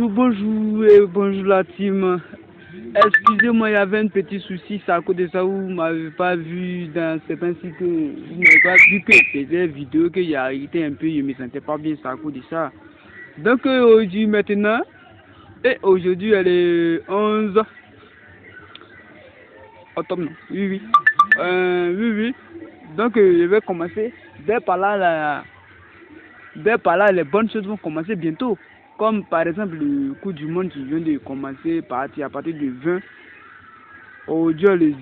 Bonjour et bonjour la team. Excusez-moi, il y avait un petit souci, c'est à cause de ça où vous ne m'avez pas vu dans certains sites, vous n'avez pas vu que c'était des vidéos que j'ai arrêté un peu, je me sentais pas bien, c'est à cause de ça. Donc aujourd'hui maintenant, et aujourd'hui elle est 11 octobre, non, oui. Oui. Donc je vais commencer, dès par là, les bonnes choses vont commencer bientôt. Comme par exemple le coup du monde qui vient de commencer à partir du 20. Aujourd'hui, le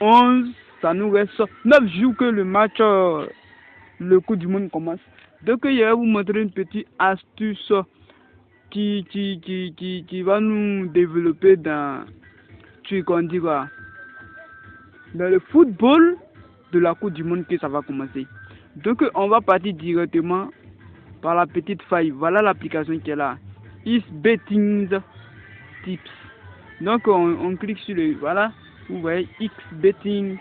11, ça nous reste 9 jours que le match, le coup du monde commence. Donc, je vais vous montrer une petite astuce qui va nous développer dans le football de la coupe du monde que ça va commencer. Donc, on va partir directement par la petite faille. Voilà l'application qui est là. Is Betting Tips. Donc on clique sur le, voilà, vous voyez X Betting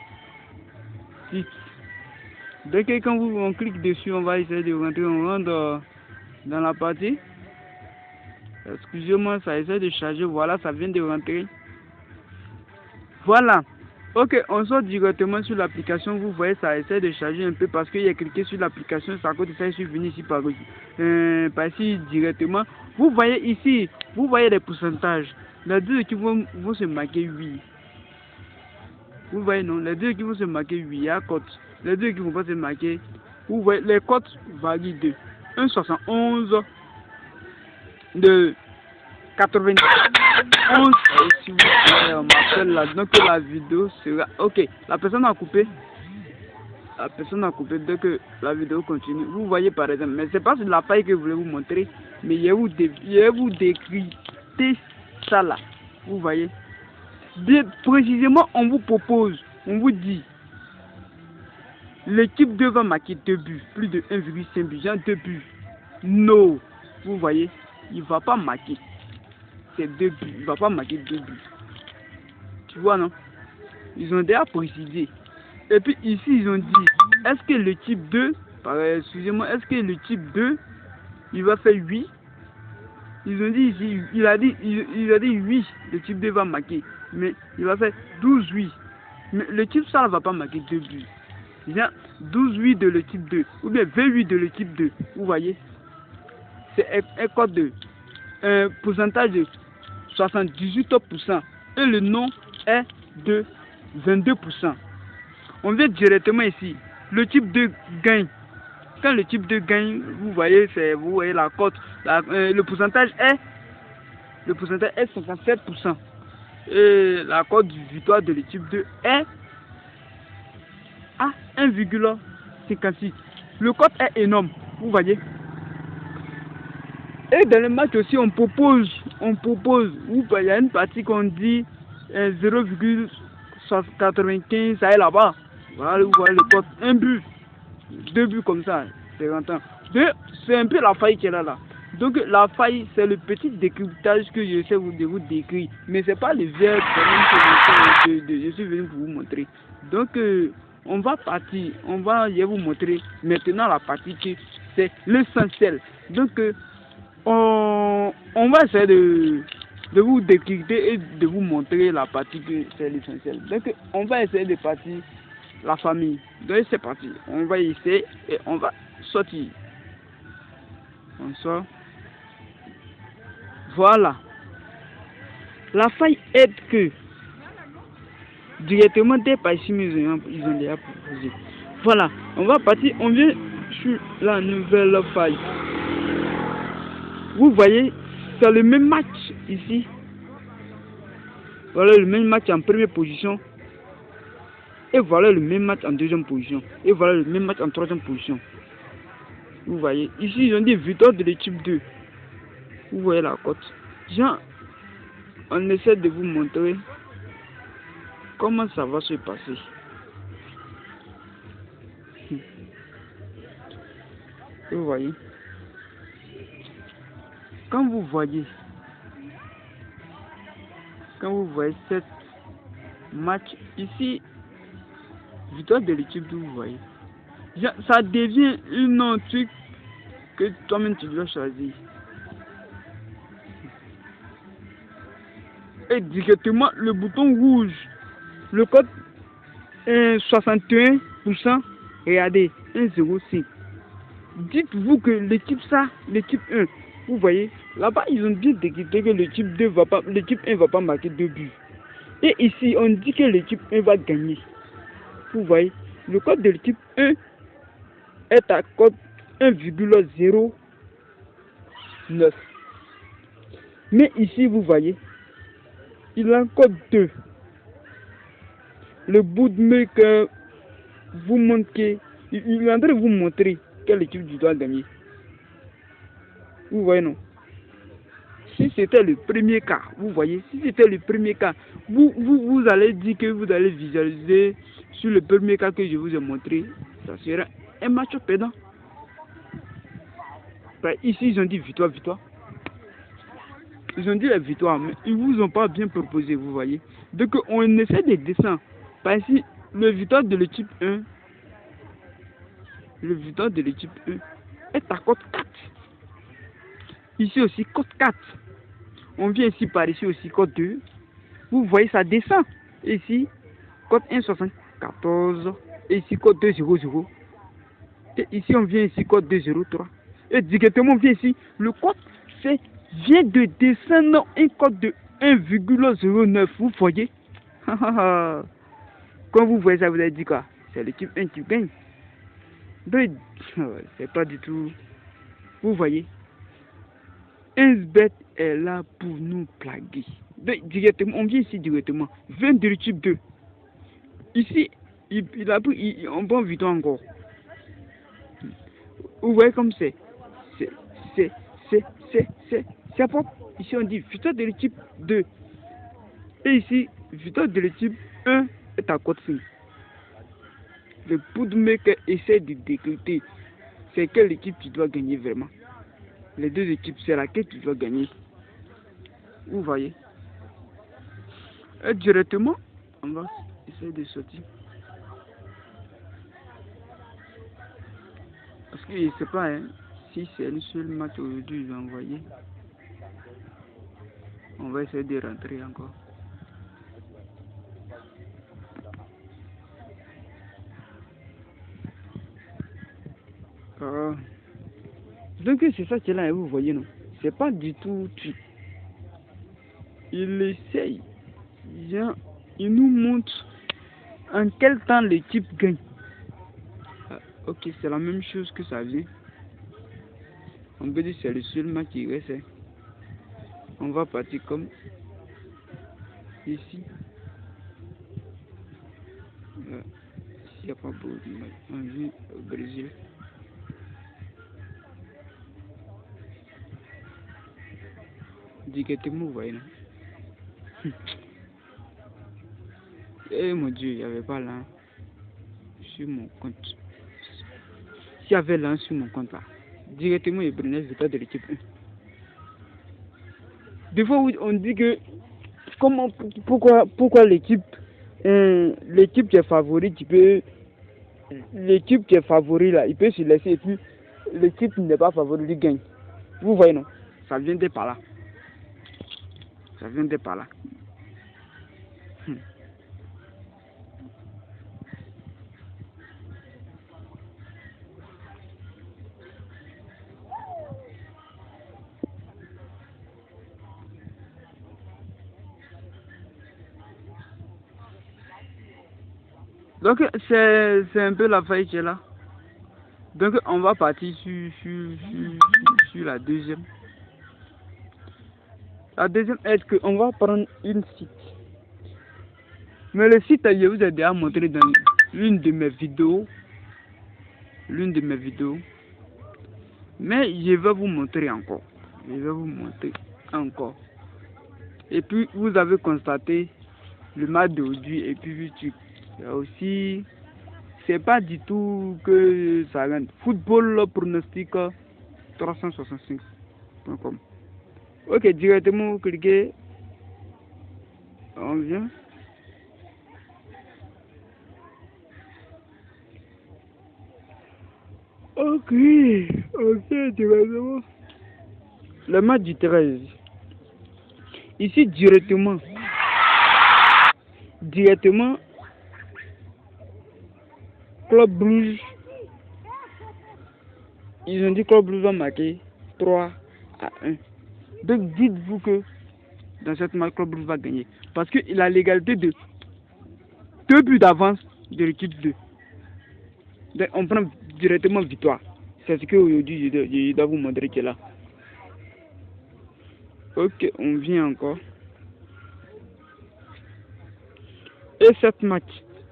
Tips. Donc quand on clique dessus, on va essayer de rentrer, on rentre dans la partie. Excusez-moi, ça essaie de charger, voilà, ça vient de rentrer. Voilà. Ok, on sort directement sur l'application, vous voyez, ça essaie de charger un peu parce qu'il y a cliqué sur l'application, c'est à cause de ça, je suis venu ici par ici directement. Vous voyez ici, vous voyez les pourcentages. Les deux équipes vont se marquer 8. Vous voyez, non, les deux équipes vont se marquer 8, il y a cote. Les deux équipes vont pas se marquer. Vous voyez, les cotes varient de 1,71 de 91. Si vous voulez, on m'appelle là, donc la vidéo sera. Ok, la personne a coupé. Donc la vidéo continue. Vous voyez par exemple, mais c'est pas sur la faille que je voulais vous montrer, mais je vais vous décrypter ça là. Vous voyez. Bien précisément, on vous propose, on vous dit, l'équipe 2 va marquer 2 buts, plus de 1,5 but, genre 2 buts. Non, vous voyez, il va pas marquer ces 2 buts, il va pas marquer 2 buts. Tu vois, non? Ils ont déjà précisé. Et puis ici, ils ont dit, est-ce que le type 2, excusez-moi, est-ce que le type 2, il va faire 8? Ils ont dit ici, il a dit 8, le type 2 va marquer, mais il va faire 12-8. Mais le type ça ne va pas marquer 2 buts. Il y a 12-8 de le type 2, ou bien 28 de le type 2, vous voyez. C'est un code de un pourcentage de 78%, et le nom est de 22%. On vient directement ici, le type 2 gagne. Quand le type 2 gagne, vous voyez la cote, le pourcentage est 57%. Et la cote du victoire de l'équipe 2 est à 1,56. Le cote est énorme, vous voyez. Et dans le match aussi, on propose, il y a une partie qu'on dit 0,95, ça est là-bas. Voilà, vous voyez le cote, 1 but. 2 buts comme ça, c'est rentrant. C'est un peu la faille qui est là. Donc la faille, c'est le petit décryptage que j'essaie de vous décrire. Mais c'est pas le vrai problème que je suis venu pour vous montrer. Donc on va partir, je vais vous montrer maintenant la partie qui c'est l'essentiel. Donc on va essayer de vous décrypter et de vous montrer la partie que c'est l'essentiel. Donc on va essayer de partir la famille. Donc c'est parti. On va essayer et on va sortir. On sort. Voilà. La faille est que directement dès par ici, ils ont déjà proposé. Voilà. On va partir. On vient sur la nouvelle faille. Vous voyez, c'est le même match ici. Voilà le même match en première position. Et voilà le même match en deuxième position. Et voilà le même match en troisième position. Vous voyez, ici ils ont dit victoire de l'équipe 2. Vous voyez la cote. Genre, on essaie de vous montrer comment ça va se passer. Vous voyez. Quand vous voyez cette match ici, victoire de l'équipe 2, vous voyez. Ça devient une autre truc que toi-même tu dois choisir. et directement le bouton rouge. Le code 61%, regardez, 1,05. Dites-vous que l'équipe 1, vous voyez, là-bas ils ont bien décrété que l'équipe 1 va pas marquer 2 buts. Et ici on dit que l'équipe 1 va gagner. Vous voyez, le code de l'équipe 1 est à code 1,09. Mais ici vous voyez, il a un code 2. Le bootmaker vous montre qu'il est en train de vous montrer quelle équipe tu dois gagner. Vous voyez, non? Si c'était le premier cas, vous voyez, si c'était le premier cas, vous allez dire que vous allez visualiser sur le premier cas que je vous ai montré, ça sera un match perdant. Ici, ils ont dit victoire. Ils ont dit la victoire, mais ils vous ont pas bien proposé, vous voyez. Donc, on essaie de descendre. Par ici, le victoire de l'équipe 1, est à code 4. Ici aussi, code 4. On vient ici par ici aussi, code 2. Vous voyez, ça descend. Ici, code 1,74. Et ici, code 2,00. Et ici, on vient ici, code 2,03. Et directement, on vient ici. Le code vient de descendre un code de 1,09. Vous voyez? Quand vous voyez ça, vous avez dit quoi? C'est l'équipe 1 qui gagne. Donc, c'est pas du tout. Vous voyez? 1bet est là pour nous plaguer. Donc, directement, on vient ici directement. 20 de l'équipe 2. Ici, il a pris un bon victoire encore. Vous voyez comme c'est propre. Ici, on dit victoire de l'équipe 2. Et ici, victoire de l'équipe 1 est à code 5. Le bootmaker essaie de décrypter c'est quelle équipe tu dois gagner vraiment. Les deux équipes, c'est laquelle tu dois gagner. Vous voyez. Et directement, on va essayer de sortir. Parce que je ne sais pas si c'est le seul match aujourd'hui que j'ai envoyé. On va essayer de rentrer encore. Donc c'est ça qui est là, vous voyez, non? C'est pas du tout truc. Il essaye. Il nous montre en quel temps l'équipe gagne. Ok, c'est la même chose que ça vient. On peut dire que c'est le seul match qui reste. On va partir comme ici. S'il n'y a pas beaucoup de matchs, on vient au Brésil. Directement, vous voyez, non? Eh mon Dieu, il n'y avait pas là sur mon compte. S'il y avait là sur mon compte là, directement il prenait le résultat de l'équipe 1. Des fois on dit que pourquoi l'équipe qui est favori, l'équipe qui est favori là, il peut se laisser et puis l'équipe qui n'est pas favori lui gagne. Vous voyez, non? Ça vient de par là. Donc c'est un peu la faille qui est là. Donc on va partir sur la deuxième. La deuxième est qu'on va prendre une site. Mais le site, je vous ai déjà montré dans l'une de mes vidéos. Mais je vais vous montrer encore. Et puis vous avez constaté le match d'aujourd'hui et puis aussi, c'est pas du tout que ça rentre. Football pronostic 365.com. Ok, directement vous cliquez. On vient. Ok, directement. Le match du 13. Ici directement, directement Club Brugge. Ils ont dit que Club Brugge va marquer 3-1. Donc dites-vous que dans cette match, Club Brugge va gagner. Parce qu'il a l'égalité de 2 buts d'avance de l'équipe 2. Donc on prend directement victoire. C'est ce que aujourd'hui je dois vous montrer qui est là. Ok, on vient encore. Et cette match,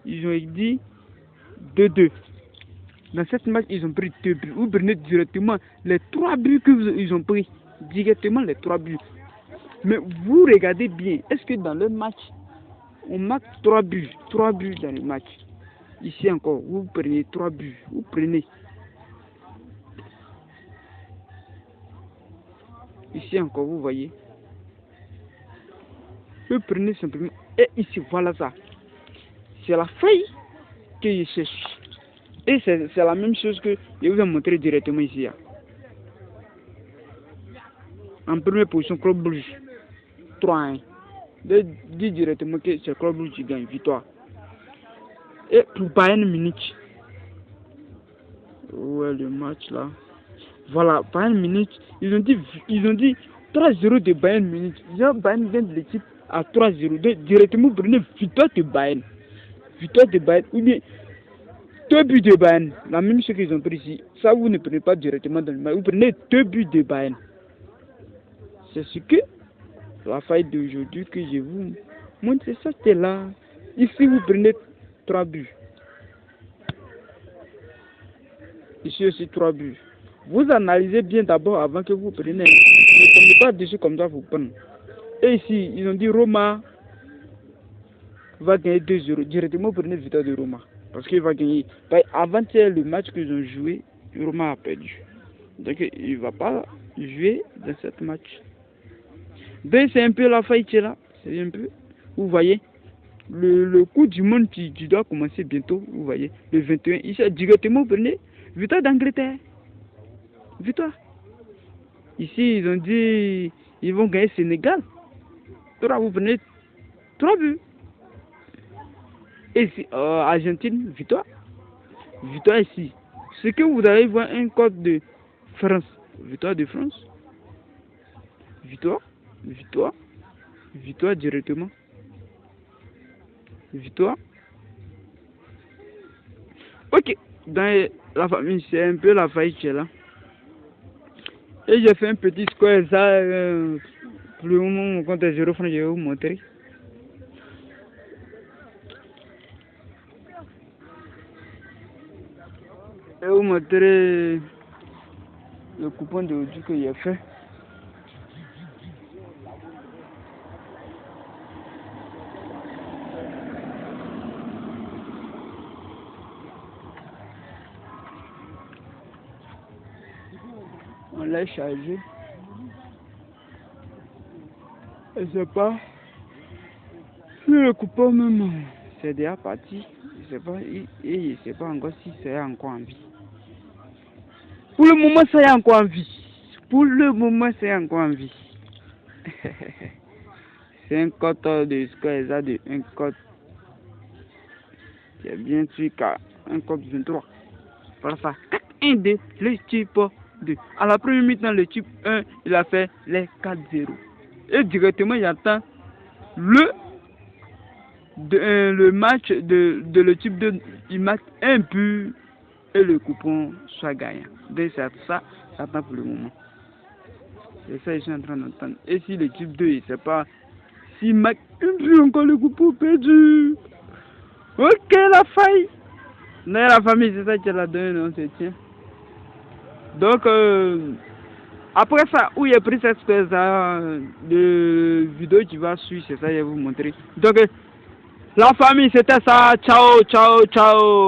ils ont dit 2-2. Dans cette match, ils ont pris 2 buts. Vous prenez directement les 3 buts qu'ils ont pris. Directement les 3 buts. Mais vous regardez bien, est-ce que dans le match, on marque 3 buts. 3 buts dans le match. Ici encore, vous prenez 3 buts. Vous prenez. Ici encore, vous voyez. Vous prenez simplement. Et ici, voilà ça. C'est la feuille que je cherche. Et c'est la même chose que je vous ai montré directement ici. En première position, Club Brugge. 3-1. Je dis directement que c'est Club Brugge qui gagne. Victoire. Et pour Bayern Munich. Où est le match là? Voilà, Bayern Munich. Ils ont dit 3-0 de Bayern Munich. Bayern vient de l'équipe à 3-0. Directement, vous prenez victoire de Bayern. Victoire de Bayern. Ou bien 2 buts de Bayern. La même chose qu'ils ont pris ici. Ça, vous ne prenez pas directement dans le match. Vous prenez 2 buts de Bayern. C'est ce que la faille d'aujourd'hui que je vous montre. C'est ça qui est là. Ici, vous prenez 3 buts. Ici aussi 3 buts. Vous analysez bien d'abord avant que vous preniez. Ne tombez pas dessus comme ça, vous prenez. Et ici, ils ont dit Roma va gagner 2-0. Directement, vous prenez victoire de Roma. Parce qu'il va gagner. Avant-hier, le match qu'ils ont joué, Roma a perdu. Donc, il ne va pas jouer dans ce match. Donc, c'est un peu la faillite là. C'est un peu. Vous voyez, le coup du monde qui doit commencer bientôt. Vous voyez, le 21. Ici, directement, vous prenez victoire d'Angleterre. Victoire. Ici, ils ont dit ils vont gagner Sénégal. Vous prenez 3 buts. Et ici, Argentine, victoire. Victoire ici. Ce que vous allez voir, un code de France. Victoire de France. Victoire. Victoire. Victoire directement. Victoire. Ok. Dans la famille, c'est un peu la faillite là. Et j'ai fait un petit score, ça, pour le moment, mon compte est 0 francs, je vais vous montrer. Je vais vous montrer le coupon d'aujourd'hui que j'ai fait. On l'a chargé. Je ne sais pas si le coupon même c'est déjà parti. Je ne sais pas, et je ne sais pas encore si c'est encore en vie. Pour le moment, c'est encore en vie. Pour le moment, c'est encore en vie. C'est un code de score ça de un code. C'est bien sûr un code 23. Voilà ça. 1, 2, le type 2. À la première mi-temps, le type 1, il a fait les 4-0. Et directement, il attend le match de le type 2. Il marque un but et le coupon soit gagnant. Donc, c'est ça, j'attends pour le moment. C'est ça, je suis en train d'entendre. Et si le type 2, il ne sait pas, s'il marque un but encore, le coupon perdu. Ok, la faille. Non, la famille, c'est ça qui l'a donné, on se tient. Donc, après ça, où j'ai pris cette espèce de vidéo qui va suivre, c'est ça que je vais vous montrer. Donc, la famille, c'était ça. Ciao, ciao, ciao.